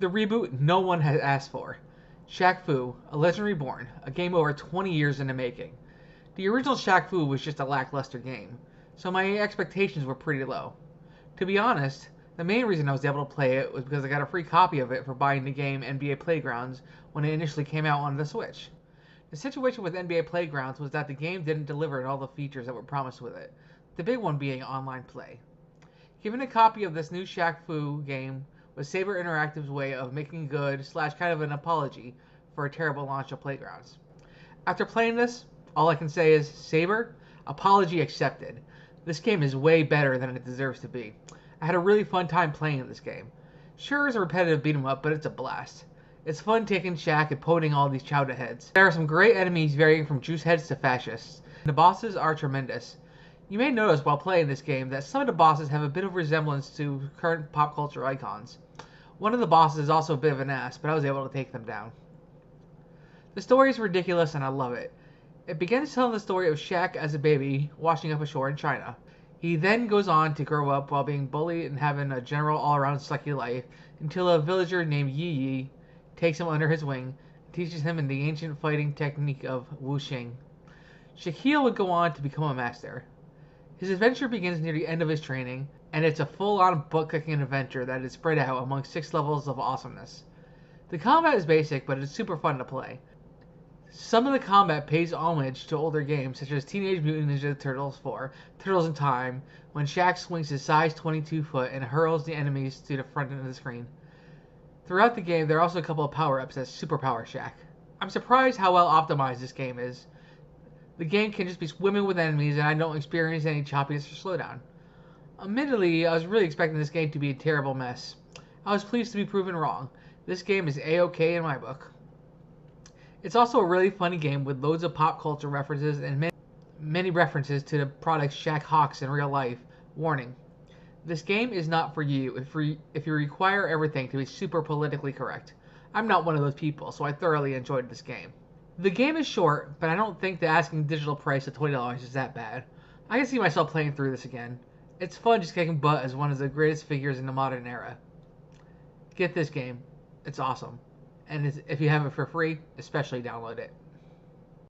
The reboot no one has asked for. Shaq-Fu, a Legend Reborn, a game over 20 years in the making. The original Shaq-Fu was just a lackluster game, so my expectations were pretty low. To be honest, the main reason I was able to play it was because I got a free copy of it for buying the game NBA Playgrounds when it initially came out on the Switch. The situation with NBA Playgrounds was that the game didn't deliver all the features that were promised with it, the big one being online play. Giving a copy of this new Shaq-Fu game was Saber Interactive's way of making good / kind of an apology for a terrible launch of Playgrounds. After playing this, all I can say is, Saber, apology accepted. This game is way better than it deserves to be. I had a really fun time playing this game. Sure, it's a repetitive beat 'em up, but it's a blast. It's fun taking Shaq and ponying all these chowder heads. There are some great enemies varying from juice heads to fascists. The bosses are tremendous. You may notice while playing this game that some of the bosses have a bit of resemblance to current pop culture icons. One of the bosses is also a bit of an ass, but I was able to take them down. The story is ridiculous and I love it. It begins telling the story of Shaq as a baby washing up ashore in China. He then goes on to grow up while being bullied and having a general all-around sucky life until a villager named Yi Yi takes him under his wing and teaches him in the ancient fighting technique of wuxing. Shaquille would go on to become a master. His adventure begins near the end of his training, and it's a full-on butt-kicking adventure that is spread out among 6 levels of awesomeness. The combat is basic, but it's super fun to play. Some of the combat pays homage to older games such as Teenage Mutant Ninja Turtles 4, Turtles in Time, when Shaq swings his size 22 foot and hurls the enemies to the front end of the screen. Throughout the game, there are also a couple of power-ups that superpower Shaq. I'm surprised how well optimized this game is. The game can just be swimming with enemies and I don't experience any choppiness or slowdown. Admittedly, I was really expecting this game to be a terrible mess. I was pleased to be proven wrong. This game is A-OK in my book. It's also a really funny game with loads of pop culture references and many references to the products Shaq hawks in real life. Warning: this game is not for you if you require everything to be super politically correct. I'm not one of those people, so I thoroughly enjoyed this game. The game is short, but I don't think the asking digital price of $20 is that bad. I can see myself playing through this again. It's fun just kicking butt as one of the greatest figures in the modern era. Get this game. It's awesome. And if you have it for free, especially download it.